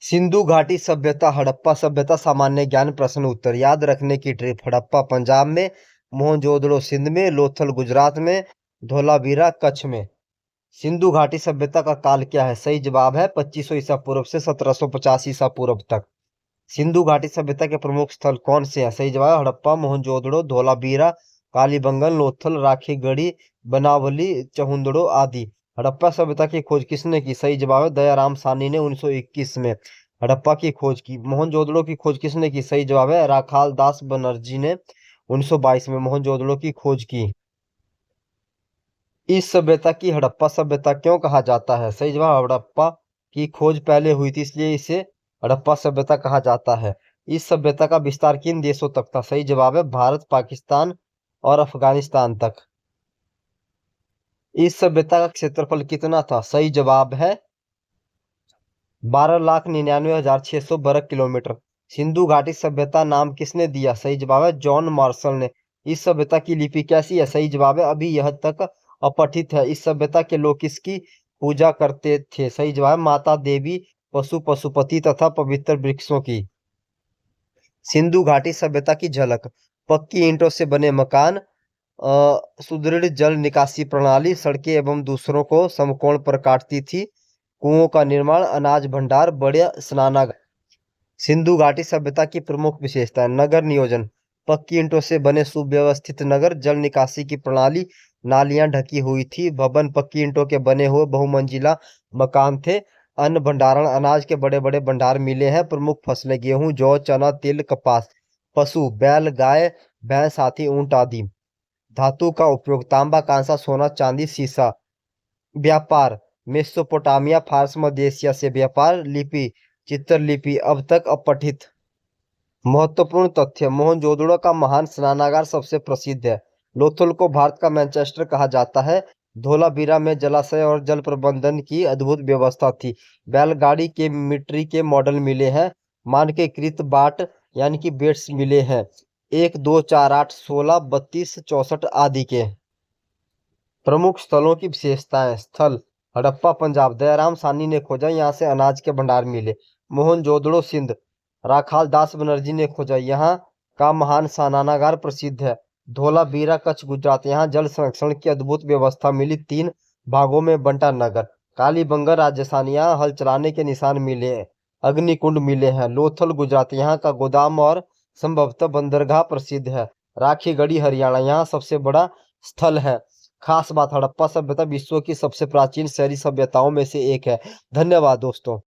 सिंधु घाटी सभ्यता, हड़प्पा सभ्यता, सामान्य ज्ञान प्रश्न उत्तर याद रखने की ट्रिप। हड़प्पा पंजाब में, मोहनजोदड़ो सिंध में, लोथल गुजरात में, धोलावीरा कच्छ में। सिंधु घाटी सभ्यता का काल क्या है? सही जवाब है 2500 ईसा पूर्व से 1750 ईसा पूर्व तक। सिंधु घाटी सभ्यता के प्रमुख स्थल कौन से हैं? सही जवाब हड़प्पा, मोहनजोदड़ो, धोलावीरा, कालीबंगन, लोथल, राखीगढ़ी, बनावली, चहुंदड़ो आदि। हड़प्पा सभ्यता की खोज किसने की? सही जवाब है दयाराम साहनी ने 1921 में हड़प्पा की खोज की। मोहनजोदड़ो की खोज किसने की? सही जवाब है राखाल दास बनर्जी ने 1922 में मोहनजोदड़ो की खोज की। इस सभ्यता की हड़प्पा सभ्यता क्यों कहा जाता है? सही जवाब हड़प्पा की खोज पहले हुई थी इसलिए इसे हड़प्पा सभ्यता कहा जाता है। इस सभ्यता का विस्तार किन देशों तक था? सही जवाब है भारत, पाकिस्तान और अफगानिस्तान तक। इस सभ्यता का क्षेत्रफल कितना था? सही जवाब है 12,99,600 वर्ग किलोमीटर। सिंधु घाटी सभ्यता नाम किसने दिया? सही जवाब है जॉन मार्शल ने। इस सभ्यता की लिपि कैसी है? सही जवाब है अभी यह तक अपठित है। इस सभ्यता के लोग किसकी पूजा करते थे? सही जवाब है माता देवी, पशु पशुपति तथा पवित्र वृक्षों की। सिंधु घाटी सभ्यता की झलक। पक्की ईंटों से बने मकान, सुदृढ़ जल निकासी प्रणाली, सड़कें एवं दूसरों को समकोण पर काटती थी, कुओं का निर्माण, अनाज भंडार, बड़े स्नानागार। सिंधु घाटी सभ्यता की प्रमुख विशेषताएं। नगर नियोजन, पक्की ईंटों से बने सुव्यवस्थित नगर, जल निकासी की प्रणाली, नालियां ढकी हुई थी, भवन पक्की ईंटों के बने हुए बहुमंजिला मकान थे, अन्न भंडारण, अनाज के बड़े बड़े भंडार मिले हैं, प्रमुख फसलें गेहूं, जौ, चना, तिल, कपास, पशु बैल, गाय, भैंस, हाथी, ऊंट आदि। धातु का उपयोग तांबा, कांसा, सोना, चांदी, सीसा। व्यापार, मेसोपोटामिया, फारस, मध्य एशिया से व्यापार। लिपि, चित्रलिपि अब तक अपठित। महत्वपूर्ण तथ्य, मोहनजोदड़ो का महान स्नानागार सबसे प्रसिद्ध है। लोथल को भारत का मैनचेस्टर कहा जाता है। धोलावीरा में जलाशय और जल प्रबंधन की अद्भुत व्यवस्था थी। बैलगाड़ी के मिट्टी के मॉडल मिले हैं। मानकीकृत बाट यानी कि बेट्स मिले हैं 1, 2, 4, 8, 16, 32, 64 आदि के। प्रमुख स्थलों की विशेषताएं। स्थल, हड़प्पा पंजाब, दयाराम साहनी ने खोजा, यहाँ से अनाज के भंडार मिले। मोहनजोदड़ो सिंध, राखाल दास बनर्जी ने खोजा, यहाँ का महान स्नानागार प्रसिद्ध है। धोलावीरा कच्छ गुजरात, यहाँ जल संरक्षण की अद्भुत व्यवस्था मिली। 3 भागों में बंटा नगर। कालीबंगर राजस्थान, यहाँ हल चलाने के निशान मिले हैं। अग्निकुंड मिले हैं। लोथल गुजरात, यहाँ का गोदाम और संभवतः बंदरगाह प्रसिद्ध है। राखीगढ़ी हरियाणा, यहाँ सबसे बड़ा स्थल है। खास बात, हड़प्पा सभ्यता विश्व की सबसे प्राचीन शहरी सभ्यताओं में से एक है। धन्यवाद दोस्तों।